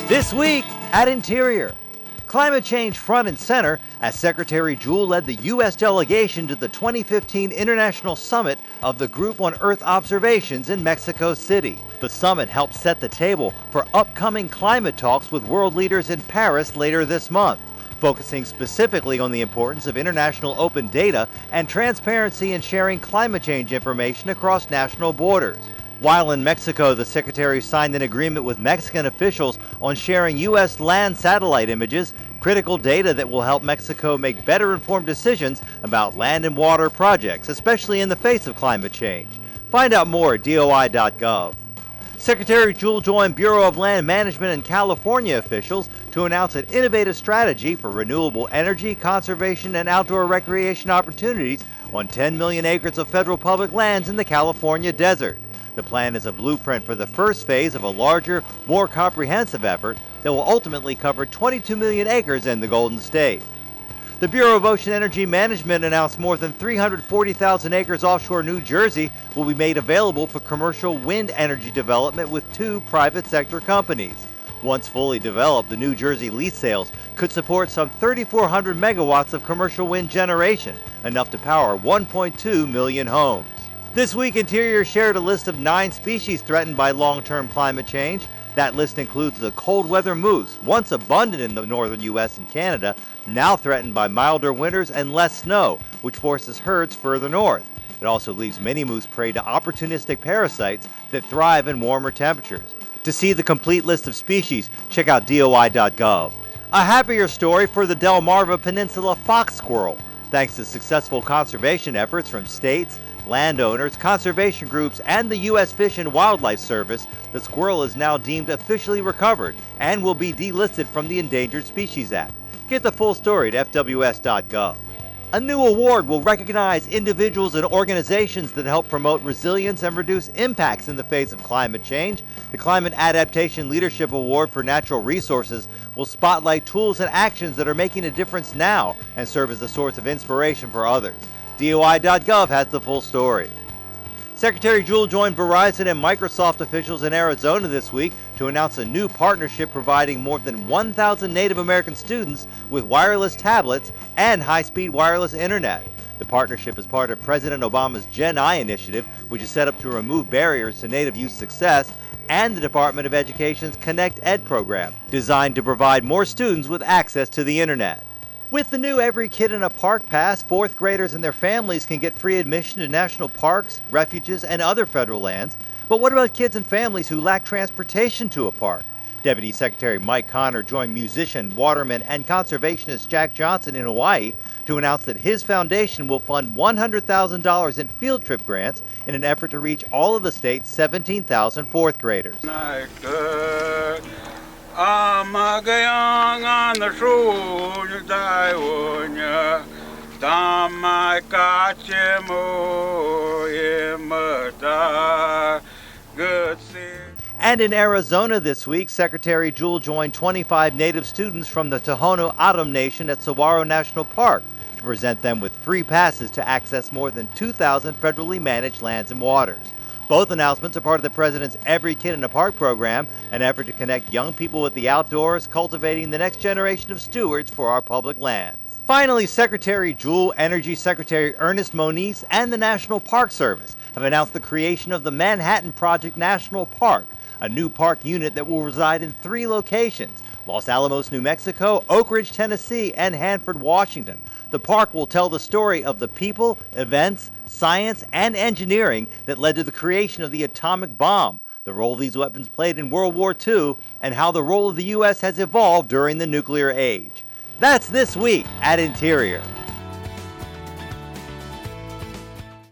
This week at Interior, climate change front and center as Secretary Jewell led the U.S. delegation to the 2015 International Summit of the Group on Earth Observations in Mexico City. The summit helped set the table for upcoming climate talks with world leaders in Paris later this month, focusing specifically on the importance of international open data and transparency in sharing climate change information across national borders. While in Mexico, the Secretary signed an agreement with Mexican officials on sharing U.S. land satellite images, critical data that will help Mexico make better informed decisions about land and water projects, especially in the face of climate change. Find out more at DOI.gov. Secretary Jewell joined Bureau of Land Management and California officials to announce an innovative strategy for renewable energy, conservation, and outdoor recreation opportunities on 10 million acres of federal public lands in the California desert. The plan is a blueprint for the first phase of a larger, more comprehensive effort that will ultimately cover 22 million acres in the Golden State. The Bureau of Ocean Energy Management announced more than 340,000 acres offshore New Jersey will be made available for commercial wind energy development with 2 private sector companies. Once fully developed, the New Jersey lease sales could support some 3,400 megawatts of commercial wind generation, enough to power 1.2 million homes. This week, Interior shared a list of 9 species threatened by long-term climate change. That list includes the cold weather moose, once abundant in the northern U.S. and Canada, now threatened by milder winters and less snow, which forces herds further north. It also leaves many moose prey to opportunistic parasites that thrive in warmer temperatures. To see the complete list of species, check out DOI.gov. A happier story for the Delmarva Peninsula fox squirrel. Thanks to successful conservation efforts from states, landowners, conservation groups, and the U.S. Fish and Wildlife Service, the squirrel is now deemed officially recovered and will be delisted from the Endangered Species Act. Get the full story at fws.gov. A new award will recognize individuals and organizations that help promote resilience and reduce impacts in the face of climate change. The Climate Adaptation Leadership Award for Natural Resources will spotlight tools and actions that are making a difference now and serve as a source of inspiration for others. DOI.gov has the full story. Secretary Jewell joined Verizon and Microsoft officials in Arizona this week to announce a new partnership providing more than 1,000 Native American students with wireless tablets and high-speed wireless internet. The partnership is part of President Obama's Gen I initiative, which is set up to remove barriers to Native youth success, and the Department of Education's Connect Ed program, designed to provide more students with access to the internet. With the new Every Kid in a Park Pass, 4th graders and their families can get free admission to national parks, refuges, and other federal lands. But what about kids and families who lack transportation to a park? Deputy Secretary Mike Connor joined musician, waterman, and conservationist Jack Johnson in Hawaii to announce that his foundation will fund $100,000 in field trip grants in an effort to reach all of the state's 17,000 4th graders. And in Arizona this week, Secretary Jewell joined 25 Native students from the Tohono O'odham Nation at Saguaro National Park to present them with free passes to access more than 2,000 federally managed lands and waters. Both announcements are part of the President's Every Kid in a Park program, an effort to connect young people with the outdoors, cultivating the next generation of stewards for our public lands. Finally, Secretary Jewell, Energy Secretary Ernest Moniz, and the National Park Service have announced the creation of the Manhattan Project National Park, a new park unit that will reside in 3 locations: Los Alamos, New Mexico, Oak Ridge, Tennessee, and Hanford, Washington. The park will tell the story of the people, events, science, and engineering that led to the creation of the atomic bomb, the role these weapons played in World War II, and how the role of the U.S. has evolved during the nuclear age. That's This Week at Interior.